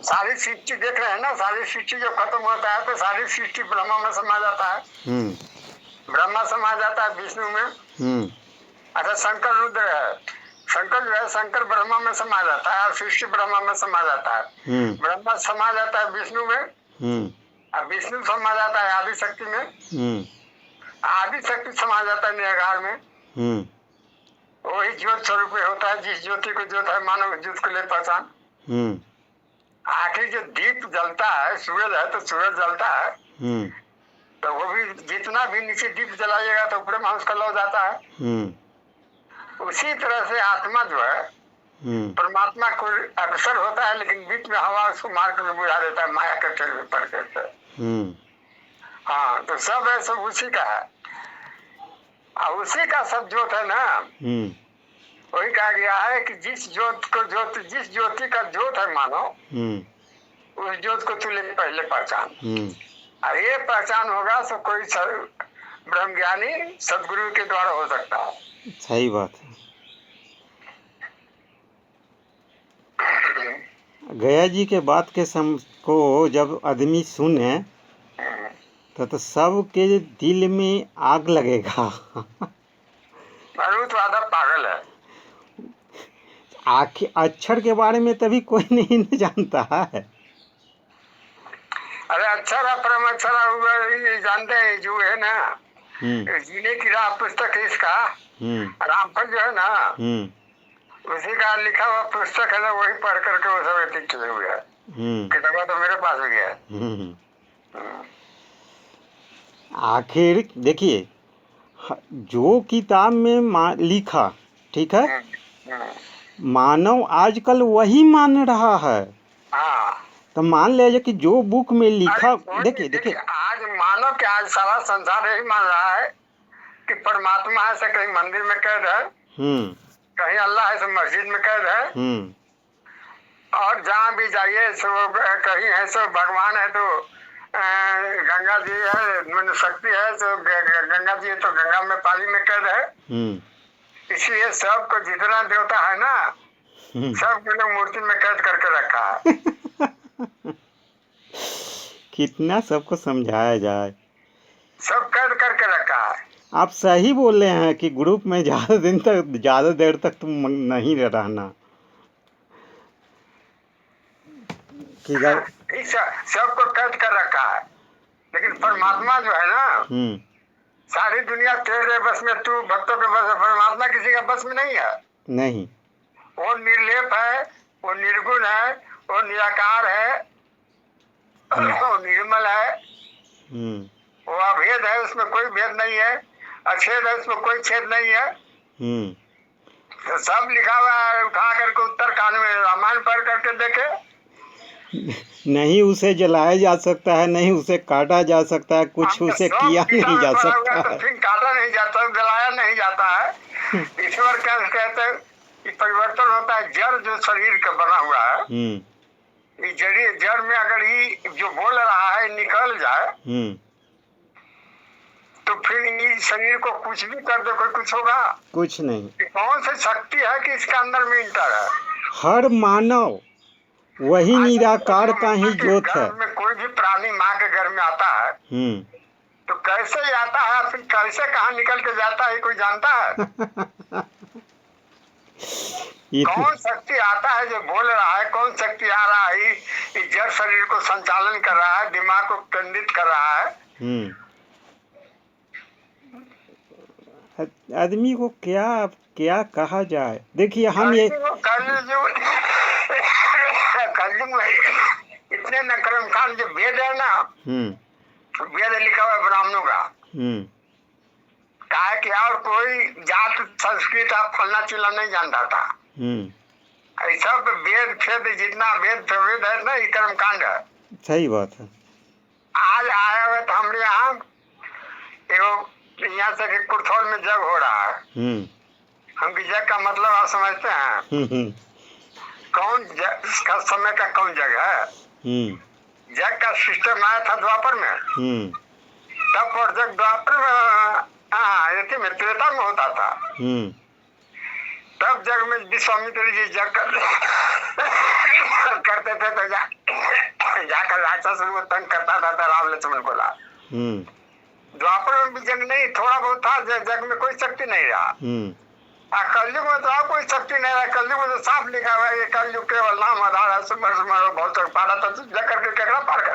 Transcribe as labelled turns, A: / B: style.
A: सारी सृष्टि देख रहे हैं ना, सारी सृष्टि जब खत्म होता है तो सारी सृष्टि ब्रह्मा में समा जाता है। ब्रह्मा समा जाता है विष्णु में। अच्छा, शंकर रुद्र है, शंकर जो है शंकर ब्रह्मा में समा जाता है और सृष्टि ब्रह्मा में समा जाता है। ब्रह्मा समा जाता है विष्णु में और विष्णु समा जाता है आदि शक्ति में। आदि शक्ति समा जाता है निराकार में। वही ज्योत स्वरूप होता है, जिस ज्योति को ज्योत है मानव ज्योत को ले पहचान। आखिर जो दीप जलता है, सूरज है तो सूरज जलता है, तो वो भी जितना भी नीचे दीप जलाइएगा तो ऊपर में उसका लौ जाता है। उसी तरह से आत्मा जो है परमात्मा को अग्रसर होता है, लेकिन बीच में हवा उसको मार कर बुझा देता है माया के तेल में पड़ करके। हाँ, तो सब है सब उसी का है और उसी का सब ज्योत है ना। वही कहा गया है कि जिस ज्योति का ज्योत है मानो, उस ज्योत को तू ले पहले पहचान। और ये पहचान होगा तो कोई ब्रह्म ज्ञानी सदगुरु के द्वारा हो सकता है।
B: सही बात है। गया जी के बात के को जब आदमी सुने तो सबके दिल में आग लगेगा।
A: तो आधा पागल है।
B: आखिर अक्षर के बारे में तभी कोई नहीं जानता है।
A: अरे अक्षर परम अक्षर जानते हैं जो है ना, जीने की राह पुस्तक है इसका, रामफल जो है ना, उसी का लिखा हुआ पुस्तक है ना, वही पढ़ करके वो सब एथिक किए हुए है। किताबा तो मेरे पास भी है।
B: आखिर देखिए, जो किताब में लिखा, ठीक है, मानव आजकल वही मान रहा है। तो मान लीजिए कि जो बुक में लिखा, देखिए
A: आज मानव के आज सारा संसार यही मान रहा है कि परमात्मा है, से कहीं मंदिर में कैद है, कहीं अल्लाह है तो मस्जिद में कैद है, और जहाँ भी जाइए सो कहीं है सो भगवान है, तो गंगा जी है, शक्ति है तो गंगा जी है तो गंगा में पानी में कैद है। इसलिए सबको जितना देवता है ना, सबको लोग मूर्ति में कैद करके रखा है।
B: कितना सबको समझाया जाए,
A: सब कैद करके रखा है।
B: आप सही बोल रहे हैं कि ग्रुप में ज़्यादा देर तक तुम नहीं रहना कि
A: सबको कैद कर रखा है। लेकिन परमात्मा जो है ना, सारी दुनिया तेरे बस में, तू भक्तों के बस है, परमात्मा किसी का बस में नहीं है।
B: नहीं,
A: वो निर्लेप है, वो निर्गुण है, वो निराकार है, वो निर्मल है, वो अभेद है, उसमें कोई भेद नहीं है, अछेद है, उसमें कोई छेद नहीं है। तो सब लिखा हुआ है, उठा करके उत्तर कांड में रामायण पढ़ करके देखे।
B: नहीं उसे जलाया जा सकता है, नहीं उसे काटा जा सकता है, कुछ उसे किया नहीं जा सकता है।
A: तो फिर काटा नहीं जाता, जलाया नहीं जाता है। ईश्वर क्या कहते हैं कि परिवर्तन होता है, जड़ जो शरीर का बना हुआ है, जड़ में अगर ये जो बोल रहा है निकल जाए, तो फिर इस शरीर को कुछ भी कर दो, कोई कुछ होगा?
B: कुछ नहीं।
A: कौन सी शक्ति है कि इसके अंदर में इंटर है?
B: हर मानव वही निराकार का ही ज्योत है।
A: में कोई भी प्राणी माँ के घर में आता है, तो कैसे आता है, फिर कैसे कहाँ निकल के जाता है, कोई जानता है? कौन शक्ति आता है जो बोल रहा है, कौन शक्ति आ रहा है इस जड़ शरीर को संचालन कर रहा है, दिमाग को केंद्रित कर रहा है?
B: आदमी को क्या क्या कहा जाए। देखिए हम ये
A: कलयुग में इतने नक्रम खान जो वेद है ना, वेद लिखा हुआ ब्राह्मणों का, कहा कि और कोई जात संस्कृत आप फलना चिल्ला नहीं जानता था। ऐसा वेद खेद जितना वेद है ना, ये कर्म कांड है।
B: सही बात है।
A: आज आया हुआ तो हमारे यहाँ से कुर्थौल में जग हो रहा है। हम जग का मतलब आप समझते हैं? कौन का समय का कौन जग है? जग का सिस्टम आया था द्वापर में, तब और जग द्वापर में त्रेता में होता था। तब जग में विश्वामित्र जी जग करते थे, तो जाकर राक्षस वो तंग करता था तो राम लक्ष्मण को ला। द्वापर में भी जग नहीं, थोड़ा बहुत था, जग में कोई शक्ति नहीं रहा। कलयुग में तो कोई शक्ति नहीं रहा। कलयुग में तो साफ लिखा हुआ है कलयुग केवल नाम आधार है, सुमर सुमर बहुत पारा तो जग करके केकड़ा पार करे।